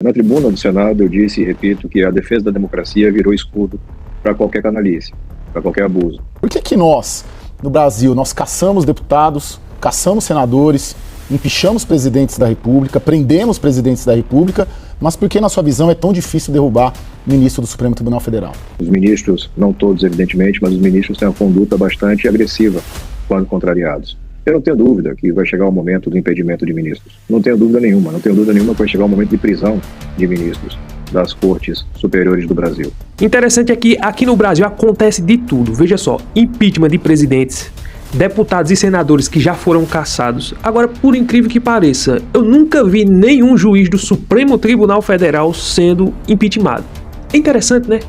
Na tribuna do Senado eu disse e repito que a defesa da democracia virou escudo para qualquer canalice, para qualquer abuso. Por que nós, no Brasil, nós caçamos deputados, caçamos senadores, empichamos presidentes da República, prendemos presidentes da República, mas por que, na sua visão, é tão difícil derrubar o ministro do Supremo Tribunal Federal? Os ministros, não todos evidentemente, mas os ministros têm uma conduta bastante agressiva quando contrariados. Eu não tenho dúvida que vai chegar o momento do impedimento de ministros. Não tenho dúvida nenhuma que vai chegar o momento de prisão de ministros das cortes superiores do Brasil. Interessante é que aqui no Brasil acontece de tudo. Veja só, impeachment de presidentes, deputados e senadores que já foram cassados. Agora, por incrível que pareça, eu nunca vi nenhum juiz do Supremo Tribunal Federal sendo impeachmentado. É interessante, né?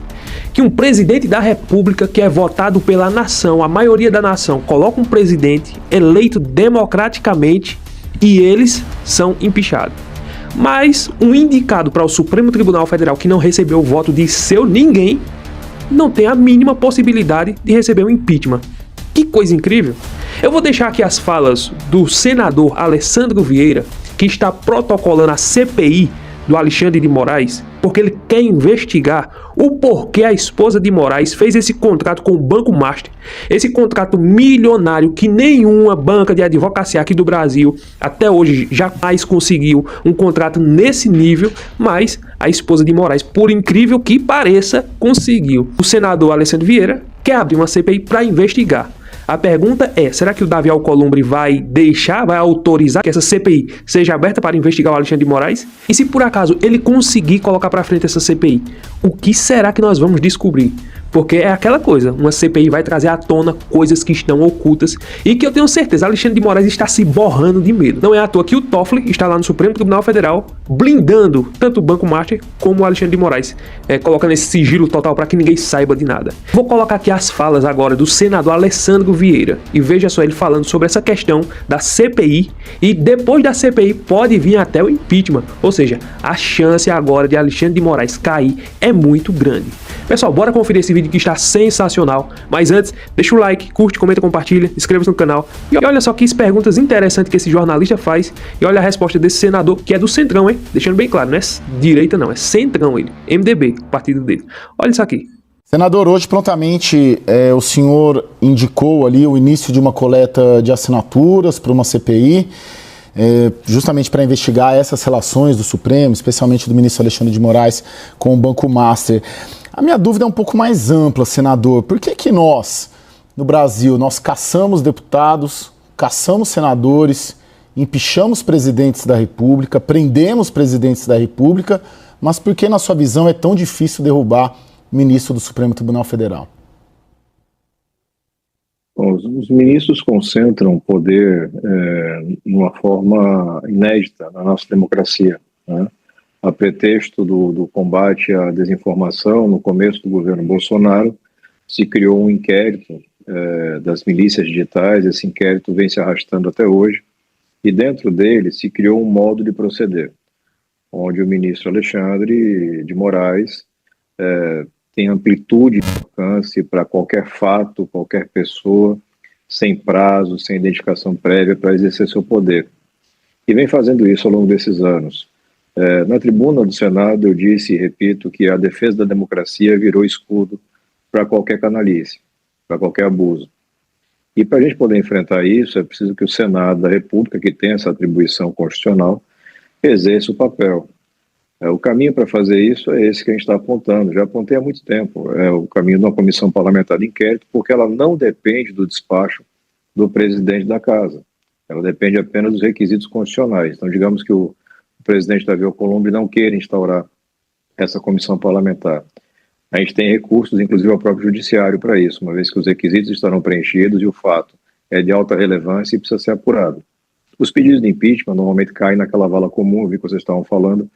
Que um presidente da República, que é votado pela nação, a maioria da nação, coloca um presidente eleito democraticamente e eles são impeachados. Mas um indicado para o Supremo Tribunal Federal que não recebeu o voto de seu ninguém, não tem a mínima possibilidade de receber um impeachment. Que coisa incrível! Eu vou deixar aqui as falas do senador Alessandro Vieira, que está protocolando a CPI do Alexandre de Moraes, porque ele quer investigar o porquê a esposa de Moraes fez esse contrato com o Banco Master, esse contrato milionário que nenhuma banca de advocacia aqui do Brasil até hoje jamais conseguiu um contrato nesse nível, mas a esposa de Moraes, por incrível que pareça, conseguiu. O senador Alessandro Vieira quer abrir uma CPI para investigar. A pergunta é, será que o Davi Alcolumbre vai autorizar que essa CPI seja aberta para investigar o Alexandre de Moraes? E se por acaso ele conseguir colocar para frente essa CPI, o que será que nós vamos descobrir? Porque é aquela coisa, uma CPI vai trazer à tona coisas que estão ocultas e que eu tenho certeza, Alexandre de Moraes está se borrando de medo. Não é à toa que o Toffoli está lá no Supremo Tribunal Federal blindando tanto o Banco Master como o Alexandre de Moraes, colocando esse sigilo total para que ninguém saiba de nada. Vou colocar aqui as falas agora do senador Alessandro Vieira e veja só ele falando sobre essa questão da CPI e depois da CPI pode vir até o impeachment, ou seja, a chance agora de Alexandre de Moraes cair é muito grande. Pessoal, bora conferir esse vídeo que está sensacional, mas antes, deixa o like, curte, comenta, compartilha, inscreva-se no canal e olha só que perguntas interessantes que esse jornalista faz e olha a resposta desse senador, que é do Centrão, hein? Deixando bem claro, não é direita não, é Centrão ele, MDB, o partido dele. Olha isso aqui. Senador, hoje prontamente o senhor indicou ali o início de uma coleta de assinaturas para uma CPI, justamente para investigar essas relações do Supremo, especialmente do ministro Alexandre de Moraes com o Banco Master. A minha dúvida é um pouco mais ampla, senador. Por que nós, no Brasil, nós caçamos deputados, caçamos senadores, empichamos presidentes da República, prendemos presidentes da República, mas por que, na sua visão, é tão difícil derrubar o ministro do Supremo Tribunal Federal? Bom, os ministros concentram poder de uma forma inédita na nossa democracia, né? A pretexto do combate à desinformação, no começo do governo Bolsonaro, se criou um inquérito das milícias digitais. Esse inquérito vem se arrastando até hoje, e dentro dele se criou um modo de proceder, onde o ministro Alexandre de Moraes tem amplitude de alcance para qualquer fato, qualquer pessoa, sem prazo, sem identificação prévia para exercer seu poder. E vem fazendo isso ao longo desses anos. Na tribuna do Senado eu disse e repito que a defesa da democracia virou escudo para qualquer canalice, para qualquer abuso. E para a gente poder enfrentar isso é preciso que o Senado da República, que tem essa atribuição constitucional, exerça o papel. O caminho para fazer isso é esse que a gente está apontando, já apontei há muito tempo, é o caminho de uma comissão parlamentar de inquérito, porque ela não depende do despacho do presidente da casa, ela depende apenas dos requisitos constitucionais. Então, digamos que o presidente Davi Alcolumbre não queira instaurar essa comissão parlamentar. A gente tem recursos, inclusive ao próprio judiciário, para isso, uma vez que os requisitos estarão preenchidos e o fato é de alta relevância e precisa ser apurado. Os pedidos de impeachment normalmente caem naquela vala comum, vi que vocês estavam falando,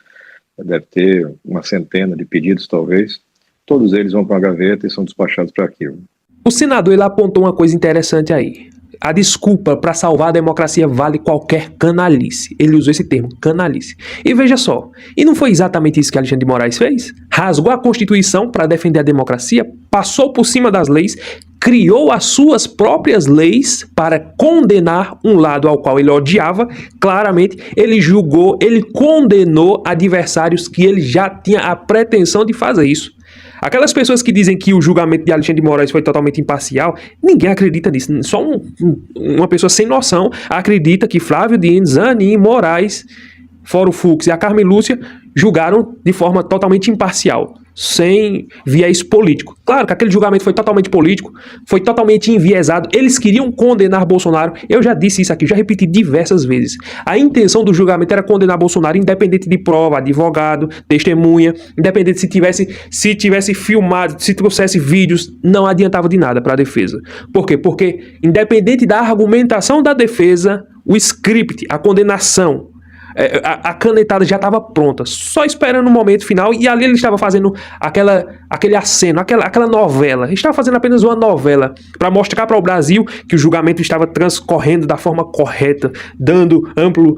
deve ter uma centena de pedidos talvez, todos eles vão para a gaveta e são despachados para aquilo. O senador ele apontou uma coisa interessante aí. A desculpa para salvar a democracia vale qualquer canalice. Ele usou esse termo, canalice. E veja só, e não foi exatamente isso que Alexandre de Moraes fez? Rasgou a Constituição para defender a democracia, passou por cima das leis, criou as suas próprias leis para condenar um lado ao qual ele odiava. Claramente, ele julgou, ele condenou adversários que ele já tinha a pretensão de fazer isso. Aquelas pessoas que dizem que o julgamento de Alexandre de Moraes foi totalmente imparcial, ninguém acredita nisso. Só uma pessoa sem noção acredita que Flávio Dino, Zanin, Moraes, Foro Fux e a Carmen Lúcia julgaram de forma totalmente imparcial, sem viés político. Claro que aquele julgamento foi totalmente político, foi totalmente enviesado. Eles queriam condenar Bolsonaro. Eu já disse isso aqui, já repeti diversas vezes. A intenção do julgamento era condenar Bolsonaro, independente de prova, advogado, testemunha, independente se tivesse filmado, se trouxesse vídeos, não adiantava de nada para a defesa. Por quê? Porque, independente da argumentação da defesa, o script, a condenação, a canetada já estava pronta, só esperando o momento final, e ali ele estava fazendo aquele aceno, aquela novela. Ele estava fazendo apenas uma novela para mostrar para o Brasil que o julgamento estava transcorrendo da forma correta, dando amplo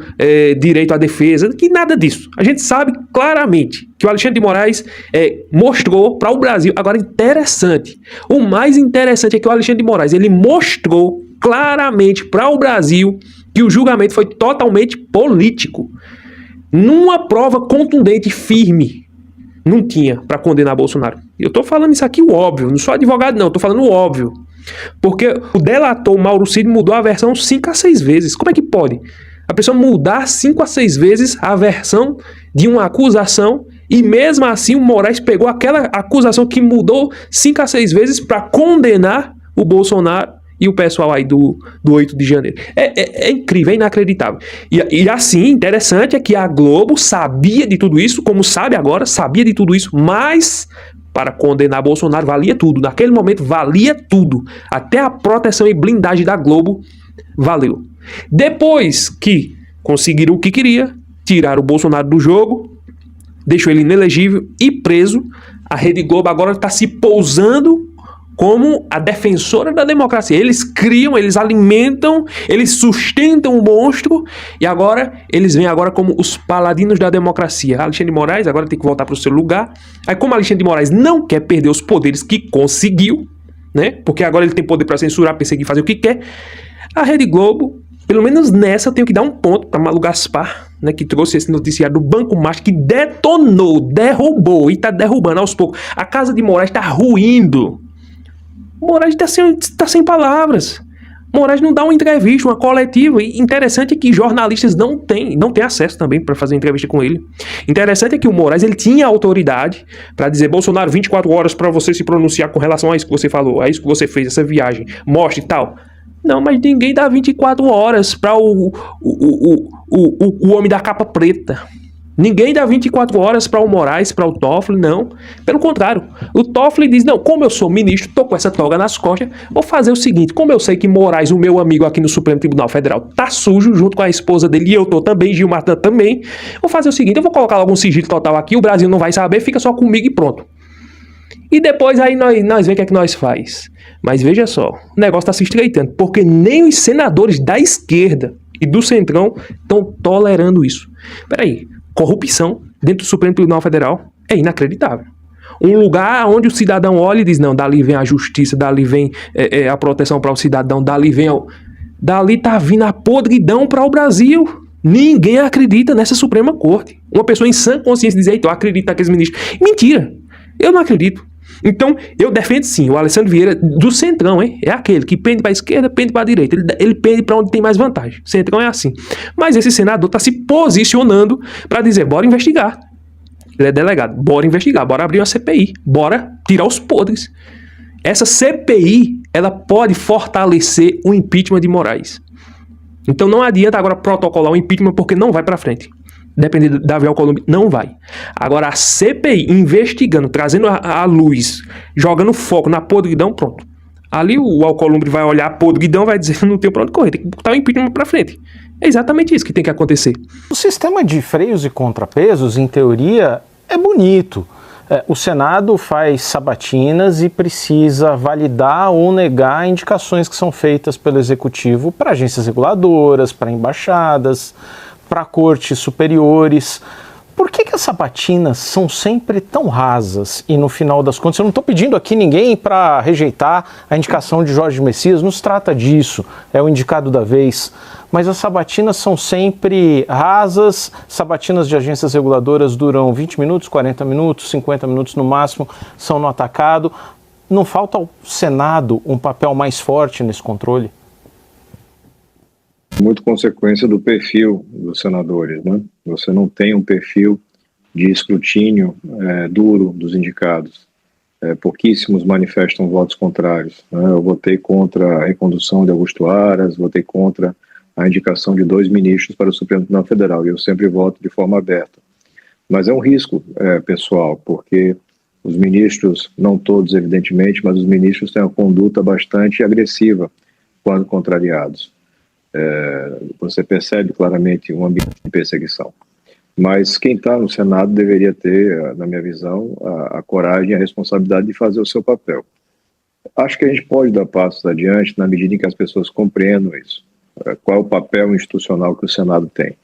direito à defesa, que nada disso. A gente sabe claramente que o Alexandre de Moraes mostrou para o Brasil. Agora, interessante, o mais interessante é que o Alexandre de Moraes, ele mostrou claramente para o Brasil que o julgamento foi totalmente político. Numa prova contundente, firme, não tinha para condenar Bolsonaro. Eu estou falando isso aqui o óbvio, não sou advogado não, estou falando o óbvio. Porque o delator Mauro Cid mudou a versão 5 a 6 vezes. Como é que pode a pessoa mudar 5 a 6 vezes a versão de uma acusação, e mesmo assim o Moraes pegou aquela acusação que mudou 5 a 6 vezes para condenar o Bolsonaro e o pessoal aí do 8 de janeiro. É incrível, é inacreditável. E assim, interessante é que a Globo sabia de tudo isso, como sabe agora, sabia de tudo isso, mas para condenar Bolsonaro valia tudo. Naquele momento valia tudo. Até a proteção e blindagem da Globo valeu. Depois que conseguiram o que queria, tiraram o Bolsonaro do jogo, deixou ele inelegível e preso, a Rede Globo agora está se pousando como a defensora da democracia. Eles criam, eles alimentam, eles sustentam o monstro, e agora eles vêm agora como os paladinos da democracia. Alexandre de Moraes agora tem que voltar para o seu lugar. Aí, como Alexandre de Moraes não quer perder os poderes que conseguiu, né? Porque agora ele tem poder para censurar, perseguir, fazer o que quer, a Rede Globo, pelo menos nessa, eu tenho que dar um ponto para Malu Gaspar, né, que trouxe esse noticiário do Banco Master, que detonou, derrubou e está derrubando aos poucos. A casa de Moraes está ruindo. Moraes está sem palavras. Moraes não dá uma entrevista, uma coletiva. E interessante é que jornalistas não têm acesso também para fazer entrevista com ele. Interessante é que o Moraes, ele tinha autoridade para dizer: Bolsonaro, 24 horas para você se pronunciar com relação a isso que você falou, a isso que você fez, essa viagem, mostre e tal. Não, mas ninguém dá 24 horas para o homem da capa preta. Ninguém dá 24 horas para o Moraes, para o Toffoli, não. Pelo contrário, o Toffoli diz: não, como eu sou ministro, tô com essa toga nas costas, vou fazer o seguinte: como eu sei que Moraes, o meu amigo aqui no Supremo Tribunal Federal, tá sujo junto com a esposa dele, e eu tô também, Gilmar também, vou fazer o seguinte: eu vou colocar logo um sigilo total aqui, o Brasil não vai saber, fica só comigo e pronto. E depois aí nós vemos o que é que nós faz. Mas veja só, o negócio tá se estreitando, porque nem os senadores da esquerda e do Centrão estão tolerando isso. Peraí, corrupção dentro do Supremo Tribunal Federal é inacreditável. Um lugar onde o cidadão olha e diz: não, dali vem a justiça, dali vem a proteção para o cidadão, dali tá vindo a podridão para o Brasil. Ninguém acredita nessa Suprema Corte. Uma pessoa em sã consciência diz: eita, eu acredito naqueles ministros. Mentira, eu não acredito. Então, eu defendo sim o Alessandro Vieira do Centrão, hein? É aquele que pende para a esquerda, pende para a direita. Ele pende para onde tem mais vantagem. O Centrão é assim. Mas esse senador está se posicionando para dizer: bora investigar. Ele é delegado. Bora investigar, bora abrir uma CPI. Bora tirar os podres. Essa CPI, ela pode fortalecer o impeachment de Moraes. Então não adianta agora protocolar o impeachment, porque não vai para frente. Dependendo da Davi Alcolumbre, não vai. Agora a CPI investigando, trazendo a luz, jogando foco na podridão, pronto. Ali o Alcolumbre vai olhar a podridão, vai dizer: não tem pra onde correr, tem que botar o impeachment pra frente. É exatamente isso que tem que acontecer. O sistema de freios e contrapesos, em teoria, é bonito. O Senado faz sabatinas e precisa validar ou negar indicações que são feitas pelo Executivo para agências reguladoras, para embaixadas, para cortes superiores. Por que as sabatinas são sempre tão rasas e, no final das contas, eu não estou pedindo aqui ninguém para rejeitar a indicação de Jorge Messias, não se trata disso, é o indicado da vez, mas as sabatinas são sempre rasas, sabatinas de agências reguladoras duram 20 minutos, 40 minutos, 50 minutos no máximo, são no atacado. Não falta ao Senado um papel mais forte nesse controle? Muito consequência do perfil dos senadores, né? Você não tem um perfil de escrutínio duro dos indicados. Pouquíssimos manifestam votos contrários, né? Eu votei contra a recondução de Augusto Aras, votei contra a indicação de 2 ministros para o Supremo Tribunal Federal, e eu sempre voto de forma aberta. Mas é um risco pessoal, porque os ministros, não todos evidentemente, mas os ministros têm uma conduta bastante agressiva quando contrariados. Você percebe claramente um ambiente de perseguição. Mas quem está no Senado deveria ter, na minha visão, a coragem e a responsabilidade de fazer o seu papel. Acho que a gente pode dar passos adiante na medida em que as pessoas compreendam isso. Qual é o papel institucional que o Senado tem.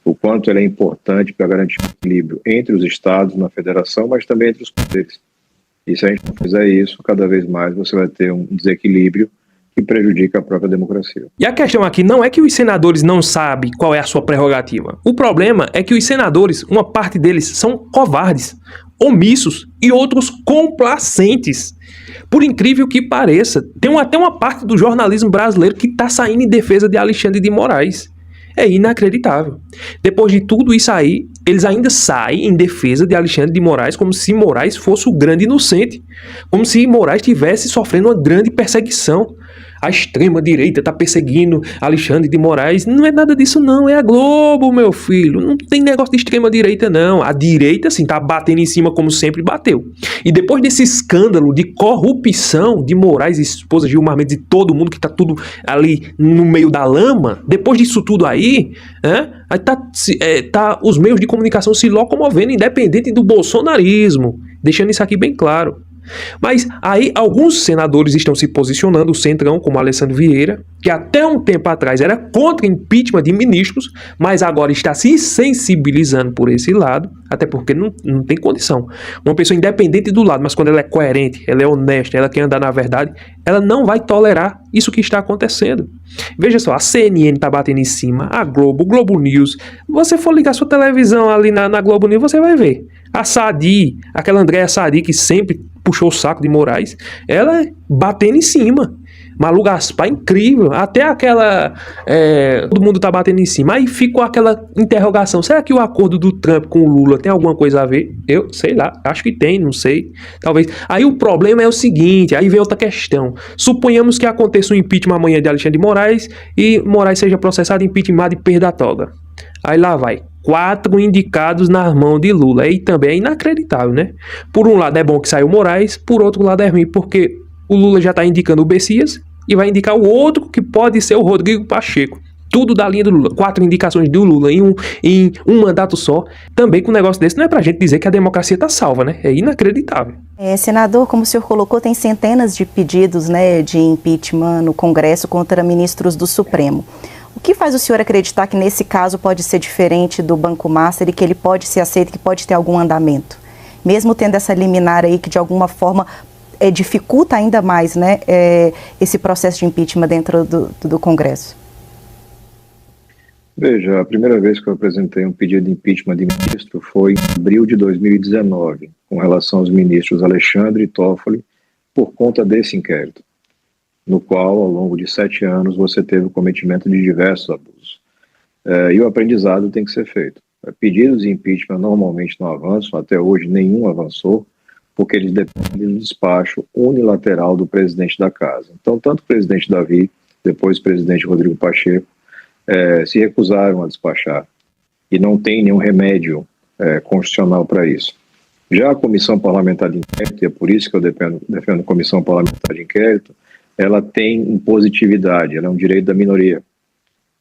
O quanto ele é importante para garantir o equilíbrio entre os estados, na federação, mas também entre os poderes. E se a gente não fizer isso, cada vez mais você vai ter um desequilíbrio que prejudica a própria democracia. E a questão aqui não é que os senadores não sabem qual é a sua prerrogativa. O problema é que os senadores, uma parte deles, são covardes, omissos e outros complacentes. Por incrível que pareça, tem até uma parte do jornalismo brasileiro que está saindo em defesa de Alexandre de Moraes. É inacreditável. Depois de tudo isso aí, eles ainda saem em defesa de Alexandre de Moraes como se Moraes fosse o grande inocente. Como se Moraes estivesse sofrendo uma grande perseguição. A extrema-direita está perseguindo Alexandre de Moraes. Não é nada disso não, é a Globo, meu filho. Não tem negócio de extrema-direita não. A direita, sim, está batendo em cima como sempre bateu. E depois desse escândalo de corrupção de Moraes, esposa Gilmar Mendes e todo mundo que está tudo ali no meio da lama, depois disso tudo aí tá os meios de comunicação se locomovendo independente do bolsonarismo. Deixando isso aqui bem claro. Mas aí alguns senadores estão se posicionando, o Centrão, como Alessandro Vieira, que até um tempo atrás era contra impeachment de ministros, mas agora está se sensibilizando por esse lado, até porque não tem condição. Uma pessoa independente do lado, mas quando ela é coerente, ela é honesta, ela quer andar na verdade, ela não vai tolerar isso que está acontecendo. Veja só, a CNN está batendo em cima, a Globo, o Globo News. Você for ligar sua televisão ali na Globo News, você vai ver. A Sadi, aquela Andréa Sadi que sempre puxou o saco de Moraes, ela batendo em cima. Malu Gaspar, incrível. Até aquela... todo mundo tá batendo em cima. Aí ficou aquela interrogação. Será que o acordo do Trump com o Lula tem alguma coisa a ver? Eu sei lá. Acho que tem, não sei. Talvez. Aí o problema é o seguinte. Aí vem outra questão. Suponhamos que aconteça um impeachment amanhã de Alexandre de Moraes e Moraes seja processado, impeachment e perda a toga. Aí lá vai. 4 indicados nas mãos de Lula. E também é inacreditável, né? Por um lado é bom que saiu Moraes, por outro lado é ruim, porque o Lula já está indicando o Messias e vai indicar o outro que pode ser o Rodrigo Pacheco. Tudo da linha do Lula. 4 indicações do Lula em um mandato só. Também com um negócio desse não é pra gente dizer que a democracia está salva, né? É inacreditável. Senador, como o senhor colocou, tem centenas de pedidos, né, de impeachment no Congresso contra ministros do Supremo. O que faz o senhor acreditar que nesse caso pode ser diferente do Banco Master e que ele pode ser aceito, que pode ter algum andamento? Mesmo tendo essa liminar aí que de alguma forma dificulta ainda mais, né, esse processo de impeachment dentro do Congresso. Veja, a primeira vez que eu apresentei um pedido de impeachment de ministro foi em abril de 2019, com relação aos ministros Alexandre e Toffoli, por conta desse inquérito, no qual, ao longo de 7 anos, você teve o cometimento de diversos abusos. E o aprendizado tem que ser feito. Pedidos de impeachment normalmente não avançam, até hoje nenhum avançou, porque eles dependem do despacho unilateral do presidente da casa. Então, tanto o presidente Davi, depois o presidente Rodrigo Pacheco, se recusaram a despachar, e não tem nenhum remédio constitucional para isso. Já a Comissão Parlamentar de Inquérito, e é por isso que eu defendo a Comissão Parlamentar de Inquérito, ela tem impositividade, ela é um direito da minoria.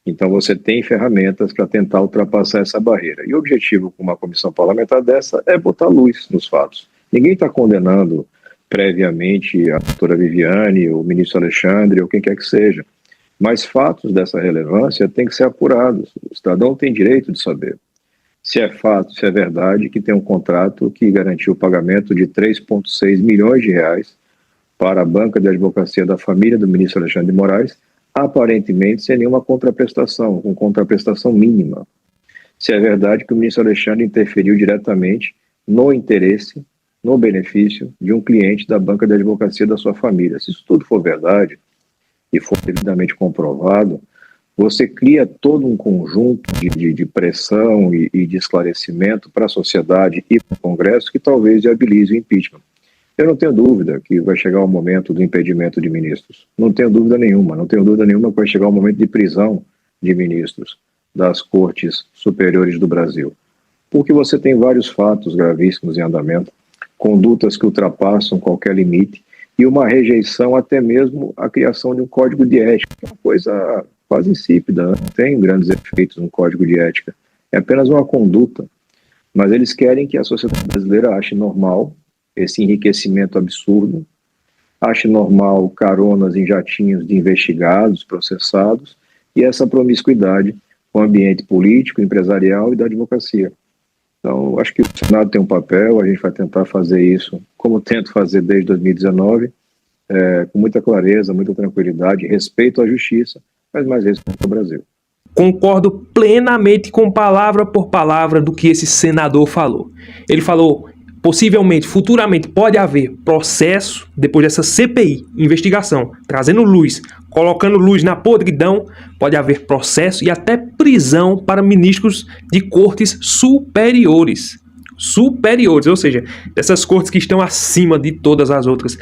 Então você tem ferramentas para tentar ultrapassar essa barreira. E o objetivo com uma comissão parlamentar dessa é botar luz nos fatos. Ninguém está condenando previamente a doutora Viviane, o ministro Alexandre, ou quem quer que seja. Mas fatos dessa relevância têm que ser apurados. O cidadão tem direito de saber. se é fato, se é verdade, que tem um contrato que garantiu o pagamento de 3,6 milhões de reais para a banca de advocacia da família do ministro Alexandre de Moraes, aparentemente sem nenhuma contraprestação, com contraprestação mínima. Se é verdade que o ministro Alexandre interferiu diretamente no interesse, no benefício de um cliente da banca de advocacia da sua família. Se isso tudo for verdade e for devidamente comprovado, você cria todo um conjunto de pressão e de esclarecimento para a sociedade e para o Congresso que talvez viabilize o impeachment. Eu não tenho dúvida que vai chegar o momento do impedimento de ministros. Não tenho dúvida nenhuma. Não tenho dúvida nenhuma que vai chegar o momento de prisão de ministros das cortes superiores do Brasil. Porque você tem vários fatos gravíssimos em andamento, condutas que ultrapassam qualquer limite e uma rejeição até mesmo à criação de um código de ética, que é uma coisa quase insípida, não tem grandes efeitos no código de ética, é apenas uma conduta. Mas eles querem que a sociedade brasileira ache normal esse enriquecimento absurdo, ache normal caronas em jatinhos de investigados, processados, e essa promiscuidade com o ambiente político, empresarial e da advocacia. Então, acho que o Senado tem um papel, a gente vai tentar fazer isso, como tento fazer desde 2019, com muita clareza, muita tranquilidade, respeito à justiça, mas mais respeito ao Brasil. Concordo plenamente com palavra por palavra do que esse senador falou. Ele falou, possivelmente, futuramente, pode haver processo, depois dessa CPI, investigação, trazendo luz, colocando luz na podridão, pode haver processo e até prisão para ministros de cortes superiores. Superiores, ou seja, dessas cortes que estão acima de todas as outras.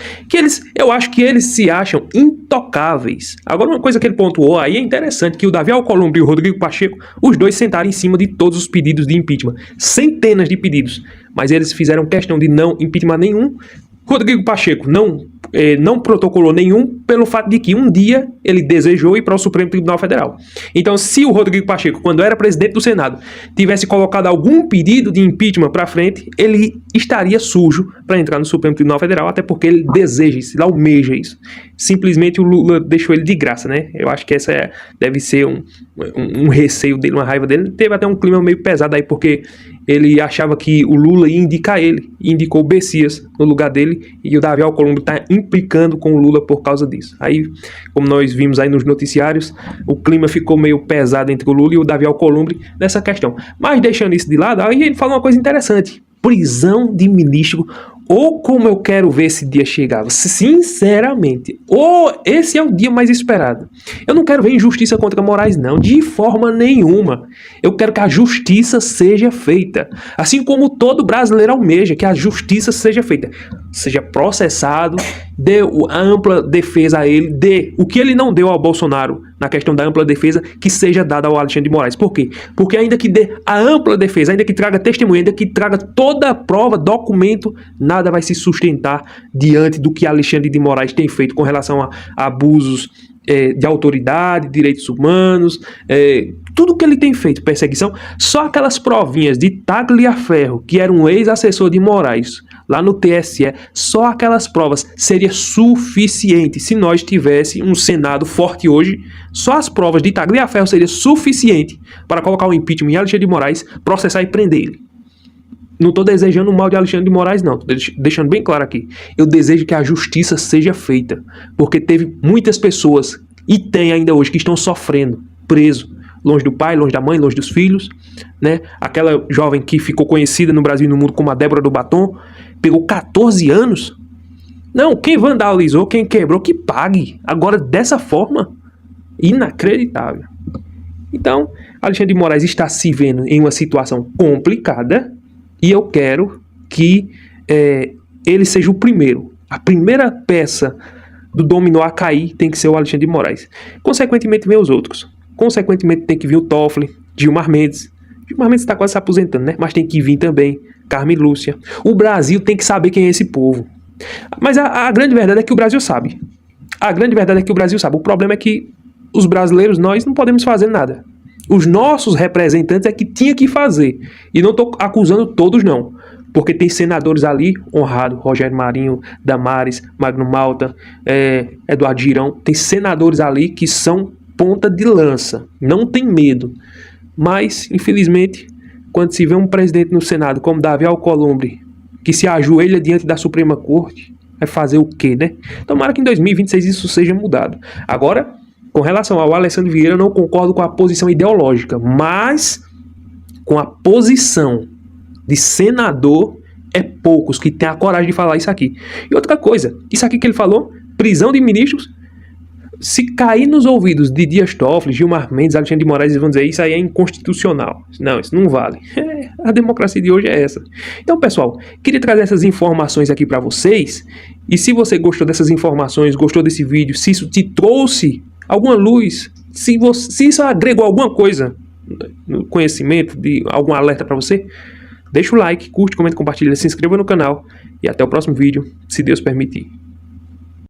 Eu acho que eles se acham intocáveis. Agora, uma coisa que ele pontuou aí é interessante, que o Davi Alcolumbre e o Rodrigo Pacheco, os dois sentaram em cima de todos os pedidos de impeachment. Centenas de pedidos. Mas eles fizeram questão de não impeachment nenhum. Rodrigo Pacheco não protocolou nenhum pelo fato de que um dia ele desejou ir para o Supremo Tribunal Federal. Então, se o Rodrigo Pacheco, quando era presidente do Senado, tivesse colocado algum pedido de impeachment para frente, ele estaria sujo para entrar no Supremo Tribunal Federal, até porque ele deseja isso, ele almeja isso. Simplesmente o Lula deixou ele de graça, né? Eu acho que essa deve ser um receio dele, uma raiva dele. Teve até um clima meio pesado aí, porque ele achava que o Lula ia indicar ele, e indicou o Bessias no lugar dele, e o Davi Alcolumbre está implicando com o Lula por causa disso. Aí, como nós vimos aí nos noticiários, o clima ficou meio pesado entre o Lula e o Davi Alcolumbre nessa questão. Mas deixando isso de lado, aí ele fala uma coisa interessante: prisão de ministro. Ou como eu quero ver esse dia chegar, sinceramente, ou esse é o dia mais esperado. Eu não quero ver injustiça contra Moraes, não, de forma nenhuma. Eu quero que a justiça seja feita, assim como todo brasileiro almeja, que a justiça seja feita. Seja processado, dê a ampla defesa a ele, dê o que ele não deu ao Bolsonaro na questão da ampla defesa, que seja dada ao Alexandre de Moraes. Por quê? Porque ainda que dê a ampla defesa, ainda que traga testemunha, ainda que traga toda a prova, documento, nada vai se sustentar diante do que Alexandre de Moraes tem feito com relação a abusos de autoridade, direitos humanos, tudo que ele tem feito, perseguição. Só aquelas provinhas de Tagliaferro, que era um ex-assessor de Moraes, lá no TSE, só aquelas provas seria suficiente. Se nós tivéssemos um Senado forte hoje, só as provas de Tagliaferro seria suficiente para colocar o impeachment em Alexandre de Moraes, processar e prender ele. Não estou desejando o mal de Alexandre de Moraes, não. Estou deixando bem claro aqui. Eu desejo que a justiça seja feita, porque teve muitas pessoas, e tem ainda hoje, que estão sofrendo, preso, longe do pai, longe da mãe, longe dos filhos, né? Aquela jovem que ficou conhecida no Brasil e no mundo como a Débora do Batom, pegou 14 anos. Não, quem vandalizou, quem quebrou, que pague. Agora, dessa forma, inacreditável. Então, Alexandre de Moraes está se vendo em uma situação complicada, e eu quero que ele seja o primeiro. A primeira peça do dominó a cair tem que ser o Alexandre de Moraes. Consequentemente, vem os outros. Consequentemente, tem que vir o Toffoli, Gilmar Mendes. Gilmar Mendes está quase se aposentando, né? Mas tem que vir também Carmen Lúcia. O Brasil tem que saber quem é esse povo. Mas a grande verdade é que o Brasil sabe. A grande verdade é que o Brasil sabe. O problema é que os brasileiros, nós não podemos fazer nada. Os nossos representantes é que tinha que fazer. E não estou acusando todos, não. Porque tem senadores ali, honrado, Rogério Marinho, Damares, Magno Malta, Eduardo Girão. Tem senadores ali que são ponta de lança. Não tem medo. Mas, infelizmente, quando se vê um presidente no Senado como Davi Alcolumbre, que se ajoelha diante da Suprema Corte, vai fazer o quê, né? Tomara que em 2026 isso seja mudado. Agora, com relação ao Alessandro Vieira, eu não concordo com a posição ideológica, mas com a posição de senador, é poucos que têm a coragem de falar isso aqui. E outra coisa, isso aqui que ele falou, prisão de ministros, se cair nos ouvidos de Dias Toffoli, Gilmar Mendes, Alexandre de Moraes, eles vão dizer isso aí é inconstitucional. Não, isso não vale. A democracia de hoje é essa. Então, pessoal, queria trazer essas informações aqui para vocês. E se você gostou dessas informações, gostou desse vídeo, se isso te trouxe alguma luz, se isso agregou alguma coisa no conhecimento, de algum alerta para você, deixa o like, curte, comenta, compartilha, se inscreva no canal e até o próximo vídeo, se Deus permitir.